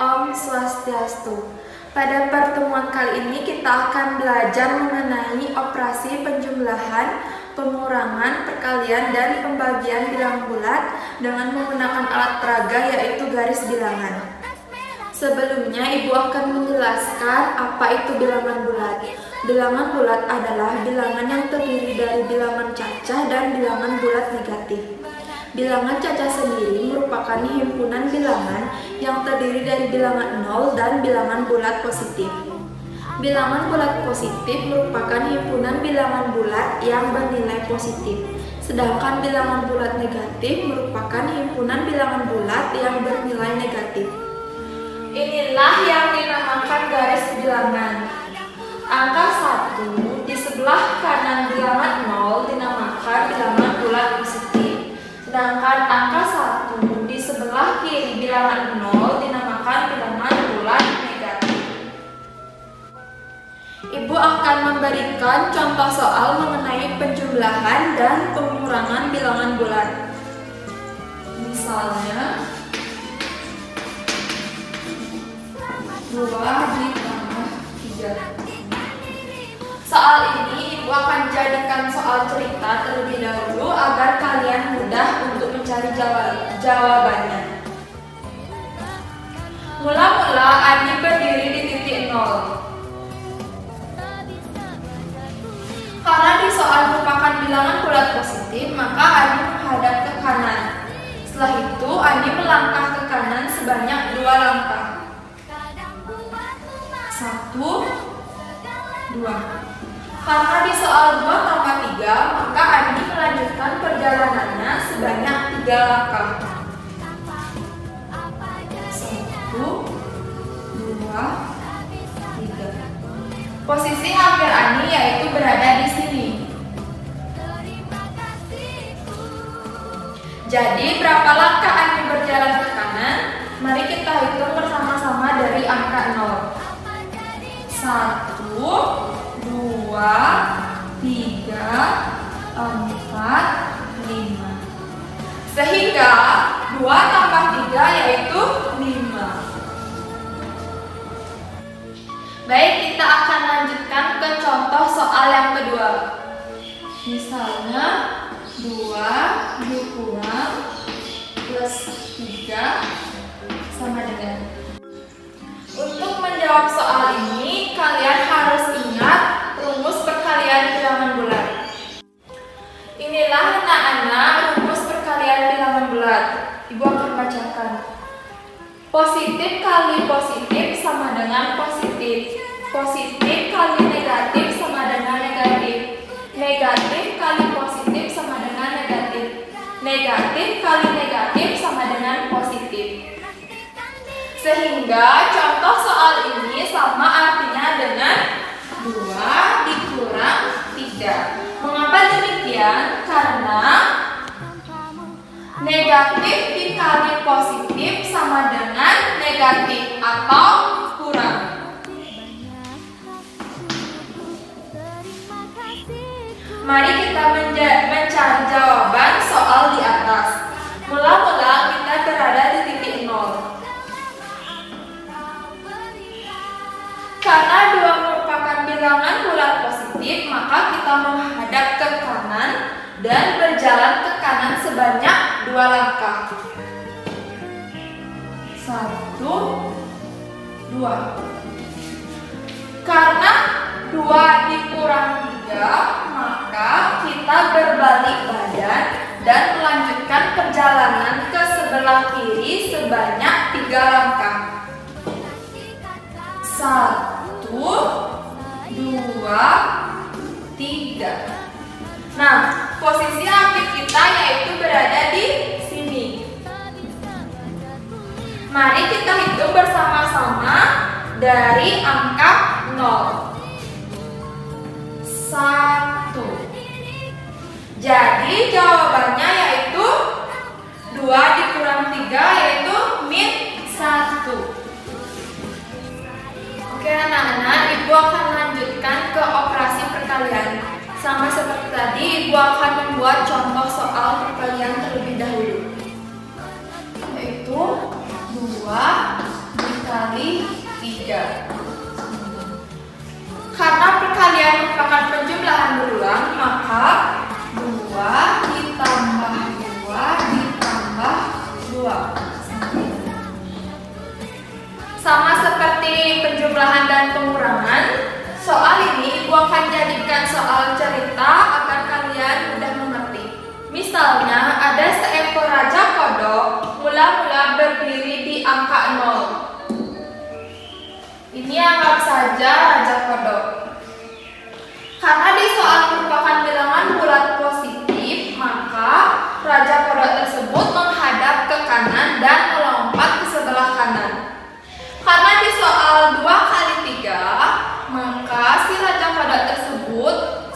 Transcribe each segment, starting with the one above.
Om Swastiastu. Pada pertemuan kali ini kita akan belajar mengenai operasi penjumlahan, pengurangan, perkalian, dan pembagian bilangan bulat dengan menggunakan alat peraga yaitu garis bilangan. Sebelumnya Ibu akan menjelaskan apa itu bilangan bulat. Bilangan bulat adalah bilangan yang terdiri dari bilangan cacah dan bilangan bulat negatif. Bilangan cacah sendiri merupakan himpunan bilangan yang terdiri dari bilangan 0 dan bilangan bulat positif. Bilangan bulat positif merupakan himpunan bilangan bulat yang bernilai positif, sedangkan bilangan bulat negatif merupakan himpunan bilangan bulat yang bernilai negatif. Inilah yang dinamakan garis bilangan. Angka 1 di sebelah kanan bilangan 0 dinamakan bilangan bulat positif. Sedangkan angka 1 di sebelah kiri bilangan 0 dinamakan bilangan bulat negatif. Ibu akan memberikan contoh soal mengenai penjumlahan dan pengurangan bilangan bulat. Misalnya 2 ditambah 3. Soal ini Ibu akan jadikan soal cerita terlebih dahulu agar kalian mudah untuk mencari jawabannya. Mula-mula Adi berdiri di titik 0. Karena di soal merupakan bilangan bulat positif, maka Adi menghadap ke kanan. Setelah itu Adi melangkah ke kanan sebanyak 2 langkah. 1, 2. Karena di soal 2 tambah 3, maka Adi melanjutkan perjalanannya sebanyak 3 langkah. 1, 2, 3. Posisi akhir Adi yaitu berada di sini. Jadi berapa langkah Adi berjalan ke kanan? Mari kita hitung bersama-sama dari angka 0. 1, 2, 3, 4, 5. Sehingga 2 tambah 3 yaitu 5. Baik, kita akan lanjutkan ke contoh soal yang kedua. Misalnya 2 dikurang plus 3 sama dengan. Untuk menjawab soal ini, kalian harus ingat rumus perkalian bilangan bulat. Inilah anak-anak rumus perkalian bilangan bulat. Ibu akan bacakan. Positif kali positif sama dengan positif. Positif kali negatif sama dengan negatif. Negatif kali positif sama dengan negatif. Negatif kali negatif sama dengan positif. Sehingga contoh soal ini sama artinya dengan 2 dikurang 3. Mengapa demikian? Karena negatif dikali positif sama dengan negatif atau kurang. Mari kita mencari jawaban soal di atas. Mula-mula kita berada di titik 0. Karena 2 merupakan bilangan bulat positif, maka kita menghadap ke kanan dan berjalan ke kanan sebanyak 2 langkah. 1, 2. Karena 2 dikurang 3, maka kita berbalik badan dan melanjutkan perjalanan ke sebelah kiri sebanyak 3 langkah. 1, 2, 3. Nah, posisi akhir kita yaitu berada di sini. Mari kita hitung bersama-sama dari angka 0. 1. Jadi jawabannya yaitu 2 dikurang 3 yaitu min 1. Oke anak-anak, Ibu akan lanjutkan ke operasi perkalian. Sama seperti tadi, Ibu akan membuat contoh soal perkalian terlebih dahulu, yaitu 2 dikali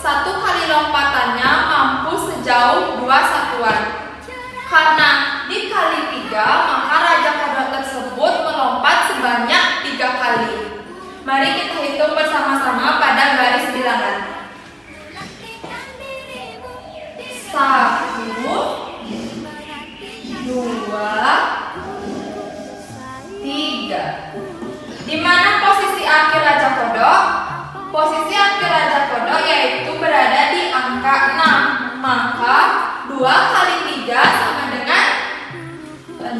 satu kali lompatannya mampu sejauh 2 satuan. Karena dikali 3, maka raja kodok tersebut melompat sebanyak 3 kali. Mari kita hitung bersama-sama pada garis bilangan. 1, 2, 3. Di mana posisi akhir raja kodok? Posisi akhir raja kodok yaitu berada di angka 6. Maka 2 kali 3 sama dengan 6.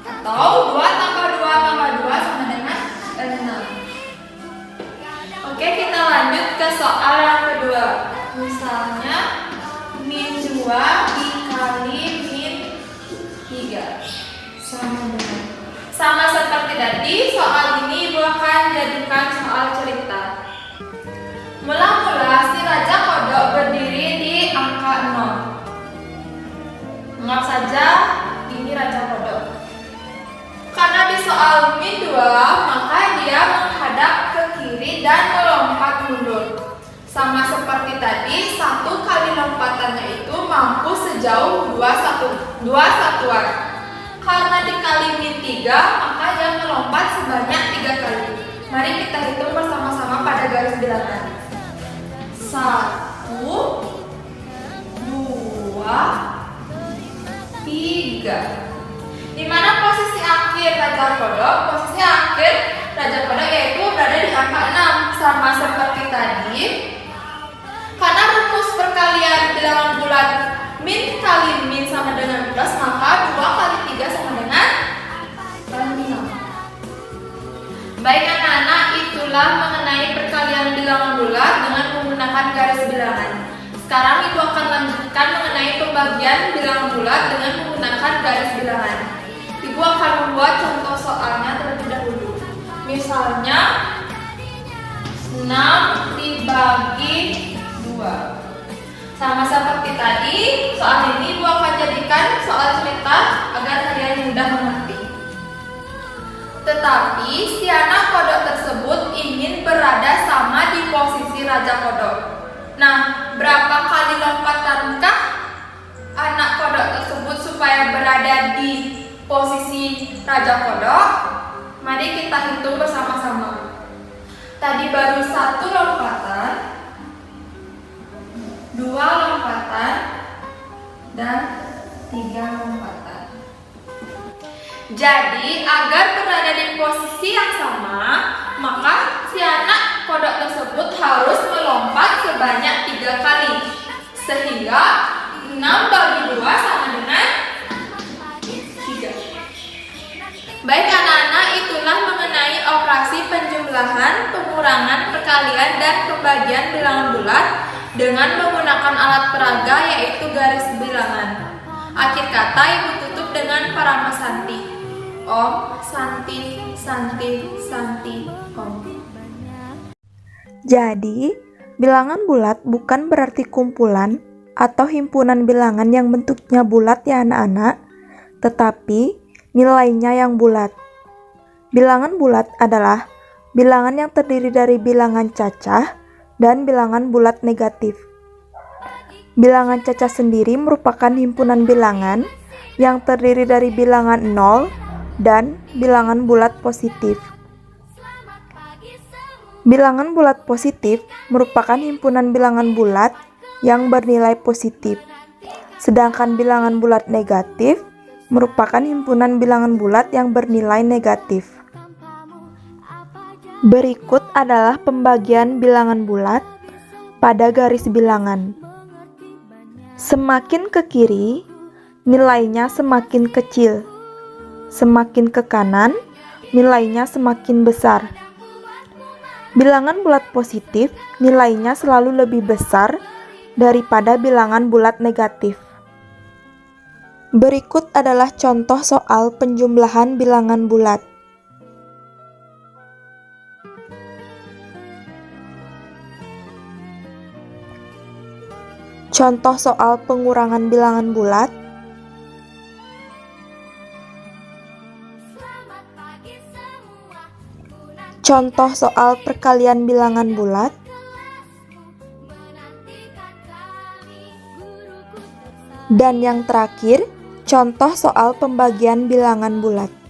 Atau 2 tambah 2 tambah 2 sama dengan 6. Oke, kita lanjut ke soal yang kedua. Misalnya min 2 dikali min 3 sama seperti tadi. Soal ini Ibu akan jadikan soal cerita. Mula-mula si raja kodok berdiri di angka 0. Anggap saja ini raja kodok. Karena di soal min 2, maka dia menghadap ke kiri dan melompat mundur. Sama seperti tadi, 1 kali lompatannya itu mampu sejauh 2 satuan. Karena dikali min 3, maka dia melompat sebanyak 3 kali. Mari kita hitung bersama-sama pada garis bilangan. 1, 2, 3. Di mana posisi akhir raja kodok? Posisi akhir raja kodok yaitu berada di angka 6. Sama seperti tadi. Karena rumus perkalian bilangan bulat min kali min sama dengan plus, maka 2 kali 3 sama dengan 6. Baik anak-anak, itulah mengenai perkalian bilangan bulat dengan menggunakan garis bilangan. Sekarang Ibu akan lanjutkan mengenai pembagian bilangan bulat dengan menggunakan garis bilangan. Ibu akan membuat contoh soalnya terlebih dahulu. Misalnya 6 dibagi 2. Sama seperti tadi, soal ini Ibu akan jadikan soal cerita agar kalian mudah mengerti. Tetapi si anak kodok tersebut ingin berada sama di posisi raja kodok. Nah, berapa kali lompatankah anak kodok tersebut supaya berada di posisi raja kodok? Mari kita hitung bersama-sama. Tadi baru 1 lompatan, 2 lompatan, dan 3 lompatan. Jadi, agar berada di posisi yang sama, maka si anak kodok tersebut harus melompat sebanyak 3 kali. Sehingga 6 bagi 2 sama dengan 3. Baik anak-anak, itulah mengenai operasi penjumlahan, pengurangan, perkalian, dan pembagian bilangan bulat dengan menggunakan alat peraga yaitu garis bilangan. Akhir kata Ibu tutup dengan parama santi. Om, santi, santi, santi, om. Jadi, bilangan bulat bukan berarti kumpulan atau himpunan bilangan yang bentuknya bulat ya anak-anak, tetapi nilainya yang bulat. Bilangan bulat adalah bilangan yang terdiri dari bilangan cacah dan bilangan bulat negatif. Bilangan cacah sendiri merupakan himpunan bilangan yang terdiri dari bilangan 0 dan bilangan bulat positif. Bilangan bulat positif merupakan himpunan bilangan bulat yang bernilai positif. Sedangkan bilangan bulat negatif merupakan himpunan bilangan bulat yang bernilai negatif. Berikut adalah pembagian bilangan bulat pada garis bilangan. Semakin ke kiri, nilainya semakin kecil. Semakin ke kanan, nilainya semakin besar. Bilangan bulat positif nilainya selalu lebih besar daripada bilangan bulat negatif. Berikut adalah contoh soal penjumlahan bilangan bulat. Contoh soal pengurangan bilangan bulat. Contoh soal perkalian bilangan bulat. Dan yang terakhir, contoh soal pembagian bilangan bulat.